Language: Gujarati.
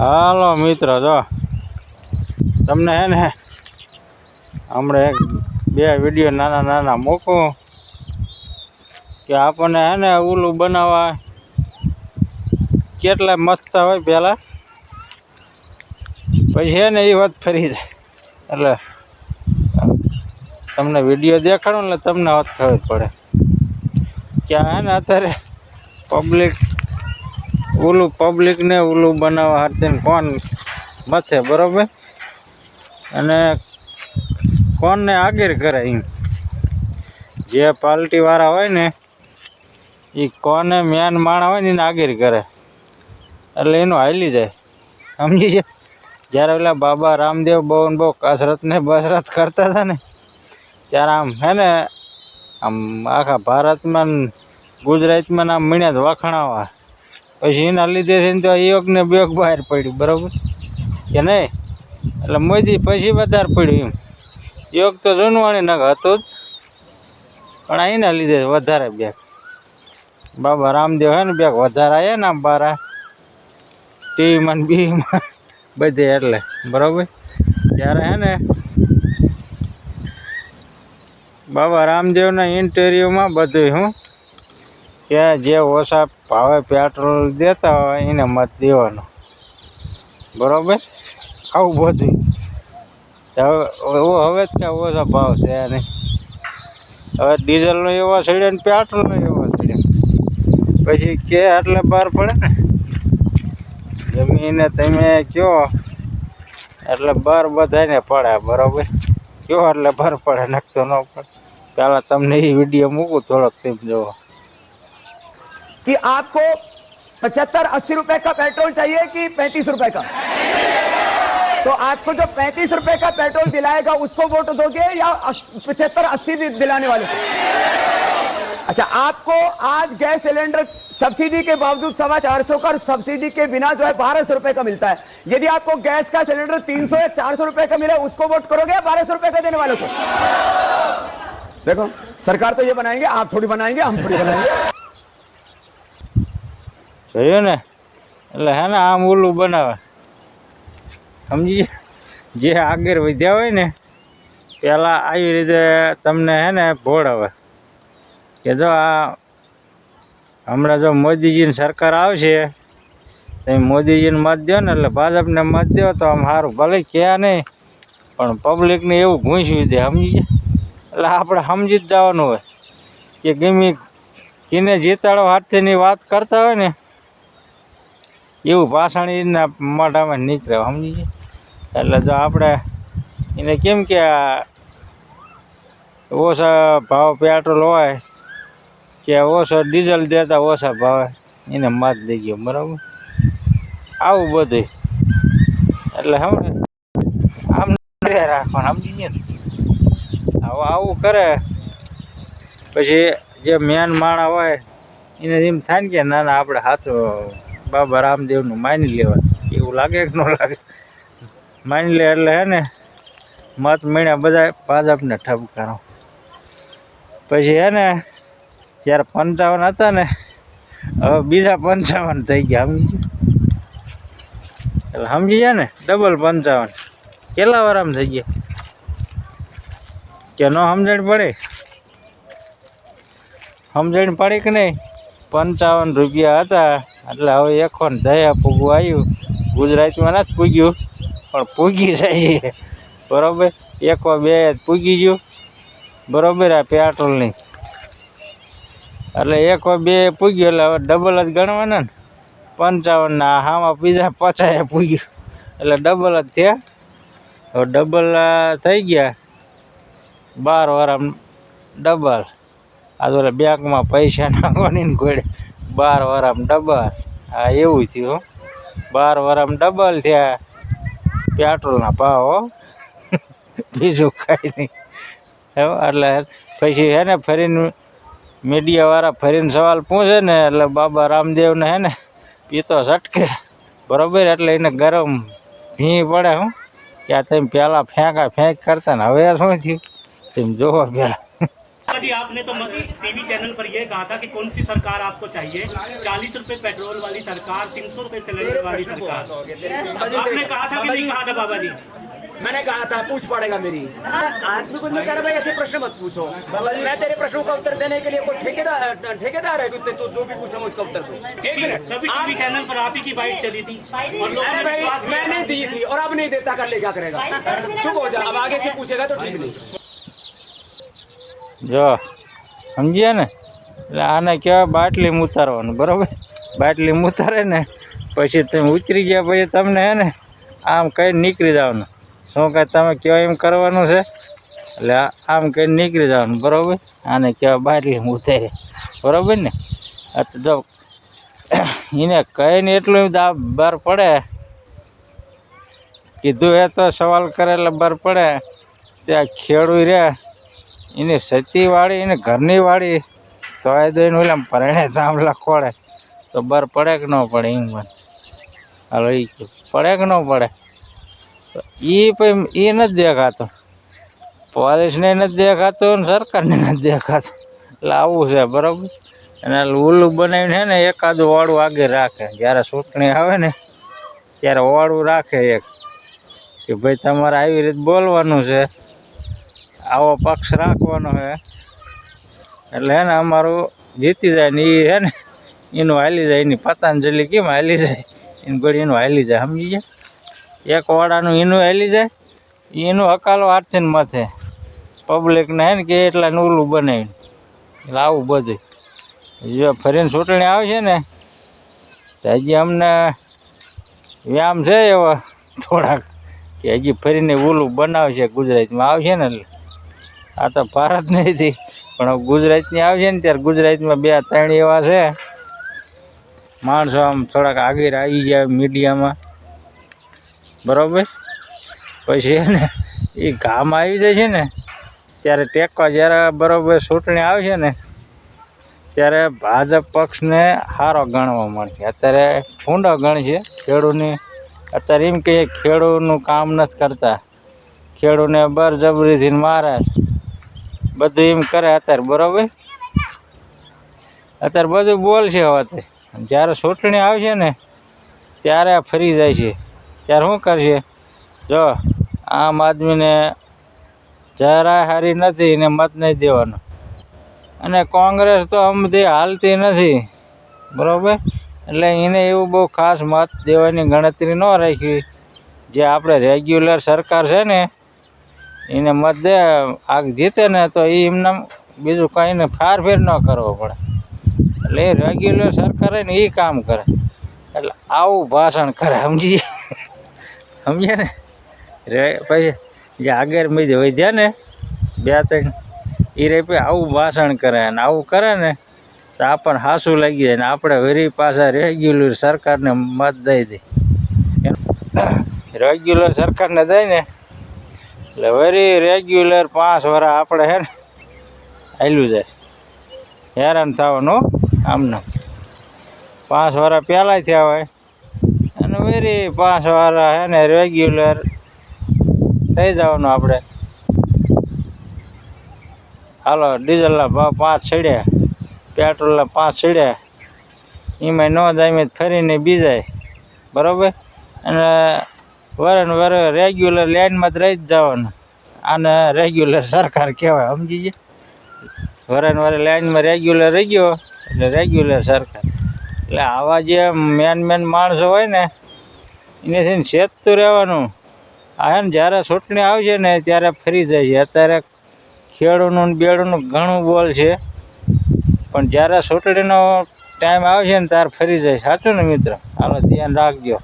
હાલો મિત્રો, જો તમને હે ને હમણાં એક બે વિડીયો નાના નાના મૂકું કે આપણને હે ને ઓલું બનાવવા કેટલા મસ્ત હોય પહેલાં, પછી હે ને એ વાત ફરી જાય. એટલે તમને વિડીયો દેખાડું એટલે તમને વાત ખબર પડે કે હે ને અત્યારે પબ્લિકને ઓલું બનાવવા હાથે કોણ મથે, બરાબર, અને કોણને આગળ કરે. એમ જે પાર્ટીવાળા હોય ને એ કોને મેન માણા હોય ને એને આગળ કરે, એટલે એનું હાલી જાય. સમજી છે? જ્યારે ઓલા બાબા રામદેવ બહુ કસરત ને બસરત કરતા હતા ને, ત્યારે આમ હે ને આમ આખા ભારતમાં ગુજરાતમાં આમ મીણ્યા જ વખણાવા. પછી એના લીધે છે ને તો યોગ ને બેગ બહાર પડ્યું, બરાબર કે નહીં? એટલે મોદી પછી વધારે પડ્યું. એમ યોગ તો જૂનવાણી નગ હતું જ, પણ એના લીધે વધારે બેગ બાબા રામદેવ હે ને બેગ વધારે આવ્યા ને આમ બારા ટીવીમાં ને બીવીમાં બધે, એટલે બરાબર. ત્યારે હે ને બાબા રામદેવના ઇન્ટરવ્યુમાં બધું હું કે જે ઓછા ભાવે પેટ્રોલ દેતા હોય એને મત દેવાનો, બરાબર. આવું બધું હવે જ ક્યાં ઓછા ભાવ છે નહીં. હવે ડીઝલનો એવો સડે ને પેટ્રોલનો એવો સડે, પછી કે એટલે બહાર પડે ને. જમીને તમે કયો એટલે બહાર બધાને પડે, બરાબર. કયો એટલે બહાર પડે, નખતો ન પડે. પહેલાં તમને એ વિડીયો મૂકું થોડોક તેમ જોવો कि आपको 75-80 रुपए का पेट्रोल चाहिए कि 35 रुपए का? तो आपको जो 35 रुपए का पेट्रोल दिलाएगा उसको वोट दोगे या 75-80 दिलाने वाले को? अच्छा, आपको आज गैस सिलेंडर सब्सिडी के बावजूद 450 का, सब्सिडी के बिना जो है 1200 रुपए का मिलता है। यदि आपको गैस का सिलेंडर 300 या 400 रुपए का मिले उसको वोट करोगे या 1200 रुपए का देने वालों को? देखो, सरकार तो ये बनाएंगे, आप थोड़ी बनाएंगे, हम थोड़ी बनाएंगे। જોયું ને? એટલે હે ને આમ ઓલું બનાવે, સમજી? જે આગળ વધ્યા હોય ને પહેલાં આવી રીતે તમને હે ને ભોળાવે કે જો આ હમણાં જો મોદીજીની સરકાર આવશે તમે મોદીજીને મત દો ને, એટલે ભાજપને મત દો તો આમ સારું. ભલે ક્યાં નહીં પણ પબ્લિકને એવું ઘૂંસવી દે, સમજી? એટલે આપણે સમજી જ જવાનું હોય કે ગમે કિને જીતાડો હાથેની વાત કરતા હોય ને એવું ભાષણ એના મોઢામાં નીકળે, સમજી? એટલે જો આપણે એને કેમ કે ઓછા ભાવ પેટ્રોલ હોય કે ઓછો ડીઝલ દેતા ઓછા ભાવે એને મત દઈ ગયો, બરાબર. આવું બધું એટલે હમણાં આમ રાખવાનું, સમજી ને? આવું કરે પછી જે મેન માણા હોય એને એમ થાય ને કે ના ના આપણે સાચું બાબા રામદેવનું માની લેવાનું. એવું લાગે કે ન લાગે? માની લે એટલે હે ને મત મળ્યા બધા ભાજપને ઠપકારો. પછી હે ને જ્યારે 55 હતા ને હવે બીજા 55 થઈ ગયા, સમજી? એટલે સમજી જાય ને, ડબલ 55 કેટલા વાર આમ થઈ ગયા કે ન સમજણ પડે? સમજણ પડી કે નહીં? 55 રૂપિયા હતા એટલે હવે એકો દયા પૂગવું આવ્યું. ગુજરાતમાં નથી પૂગ્યું પણ પૂગી જાય છે, બરાબર. એકો બે પૂગી ગયું, બરાબર. આ પેટ્રોલની એટલે એકો બે પૂગ્યું એટલે હવે ડબલ જ ગણવાના ને. 55 ના હામાં બીજા 50 પૂગ્યું એટલે ડબલ જ થયા. હવે ડબલ થઈ ગયા 12 વાર આમ ડબલ. આ તો બેંકમાં પૈસા નાખવાની ને ઘોડે 12 વાર આમ ડબલ. હા, એવું થયું. 12 વાર આમ ડબલ થયા પેટ્રોલના ભાવ, બીજું કાંઈ નહીં. એટલે પછી હે ને ફરીને મીડિયાવાળા ફરીને સવાલ પૂછે ને એટલે બાબા રામદેવને હે ને પીતો સટકે, બરાબર. એટલે એને ગરમ ભી પડે હું કે આ તમે પહેલાં ફેંક કરતા ને હવે શું થયું તમે જોવો પહેલાં. जी आपने तो टीवी चैनल पर यह कहा था कि कौन सी सरकार आपको चाहिए, 40 रुपए पेट्रोल वाली सरकार, 300 रुपए सिलेंडर वाली सरकार। आपने कहा था कि नहीं कहा था बाबा जी? मैंने कहा था पूछ पड़ेगा मेरी आदमी को मैं कह रहा भाई ऐसे प्रश्न मत पूछो। मैं तेरे प्रश्नों का उत्तर देने के लिए कोई ठेकेदार है तो जो भी पूछा उसका उत्तर दो। एक मिनट, सभी टीवी चैनल पर आप ही की बाइट चली थी और लोगों अरे ने भाई विश्वास किया मैंने था। दी थी और अब नहीं देता, कर ले क्या करेगा। चुप हो जा, अब आगे से पूछेगा तो ठीक नहीं। જો સમજ્યા ને, એટલે આને કહેવાય બાટલી ઉતારવાનું, બરાબર? બાટલી ઉતારે ને પછી તમે ઉતરી ગયા પછી તમને હે ને આમ કઈ નીકળી જવાનું, શું કાંઈ તમે કહેવાય એમ કરવાનું છે, એટલે આમ કઈ નીકળી જવાનું, બરાબર? આને કહેવાય બાટલી ઉતારે, બરાબર ને? આ તો જો એને કહીને એટલું બહાર પડે, કીધું એ તો સવાલ કરે એટલે બહાર પડે. ત્યાં ખેડૂત રે એની સતી વાળી, એને ઘરની વાળી તોય દઈને ઓલા પરણે થાંભલા ખોળે તો બર પડે કે ન પડે એમ મને હાલો એ પડે કે ન પડે? તો એ પછી એ નથી દેખાતો, પોલીસને નથી દેખાતું ને સરકારને નથી દેખાતું, એટલે આવું છે, બરાબર? અને ઉલ્લું બનાવીને છે ને એકાદું વાળું આગળ રાખે, જ્યારે ચૂંટણી આવે ને ત્યારે વાળું રાખે એક કે ભાઈ તમારે આવી રીતે બોલવાનું છે, આવો પક્ષ રાખવાનો છે, એટલે હે ને અમારું જીતી જાય ને એ હે ને એનું હાલી જાય, એની પતંજલિ કેમ હાલી જાય એની ગોળી એનું હાલી જાય, સમજી ગયા? એક વાડાનું એનું હાલી જાય, એનું હકાલો હાથથી ને માથે પબ્લિકને હે ને કે એટલા નૂલું બનાવીને, એટલે આવું બધું. જો ફરીને ચૂંટણી આવશે ને તો હજી અમને વ્યાયામ છે એવા થોડાક કે હજી ફરીને ઓલું બનાવશે, ગુજરાતમાં આવશે ને એટલે. આ તો ભારત નથી પણ ગુજરાતની આવશે ને ત્યારે ગુજરાતમાં 2-3 એવા છે માણસો આમ થોડાક આગળ આવી જાય મીડિયામાં, બરાબર? પછી છે ને એ ગામ આવી જાય છે ને ત્યારે ટેકો, જ્યારે બરાબર ચૂંટણી આવશે ને ત્યારે ભાજપ પક્ષને સારો ગણવા મળશે. અત્યારે ફૂંડો ગણશે ખેડૂતની, અત્યારે એમ કે ખેડૂતનું કામ નથી કરતા, ખેડૂતને બળજબરીથી મારે, બધું એમ કરે અત્યારે, બરાબર? અત્યારે બધું બોલશે. હવે જ્યારે ચૂંટણી આવશે ને ત્યારે ફરી જાય છે, ત્યારે શું કરશે? જો આમ આદમીને જરાય સારી નથી ને મત નહીં દેવાનો, અને કોંગ્રેસ તો અમથી હાલતી નથી, બરાબર? એટલે એને એવું બહુ ખાસ મત દેવાની ગણતરી ન રાખી. જે આપણે રેગ્યુલર સરકાર છે ને એને મત દે, આગ જીતે ને તો એ એમને બીજું કંઈ ને ફેર ન કરવો પડે, એટલે એ રેગ્યુલર સરકાર ને એ કામ કરે, એટલે આવું ભાષણ કરે, સમજીએ ને? પછી જે આગળ બીજે વધ્યા ને 2-3 એ રે પછી આવું ભાષણ કરે, અને આવું કરે ને તો આપણને હાસું લાગી જાય ને આપણે વરી પાછા રેગ્યુલર સરકારને મત દઈ દે. રેગ્યુલર સરકારને દઈ ને એટલે વરી રેગ્યુલર 5 વર્ષ આપણે હે ને હાલ્યું જાય, હેરાન થવાનું આમને. 5 વર્ષ પહેલાં થયા હોય અને વરી 5 વર્ષ હે ને રેગ્યુલર થઈ જવાનું આપણે. હાલો ડીઝલના ભાવ 5 ચડ્યા, પેટ્રોલના 5 ચડ્યા, એમાં ન જાય એમ ફરીને બીજાય, બરાબર? અને વરે રેગ્યુલર લાઇનમાં જ રહી જ જવાનું. આને રેગ્યુલર સરકાર કહેવાય, સમજી ગયા? વરે લાઇનમાં રેગ્યુલર રહી ગયો એટલે રેગ્યુલર સરકાર. એટલે આવા જે મેન માણસો હોય ને એનેથી સેજતું રહેવાનું. આ હે ને જ્યારે ચૂંટણી આવશે ને ત્યારે ફરી જાય છે. અત્યારે ખેડૂતનું ને બેડુંનું ઘણું બોલ છે, પણ જ્યારે ચૂંટણીનો ટાઈમ આવશે ને ત્યારે ફરી જાય. સાચું ને મિત્ર? હાલો ધ્યાન રાખજો.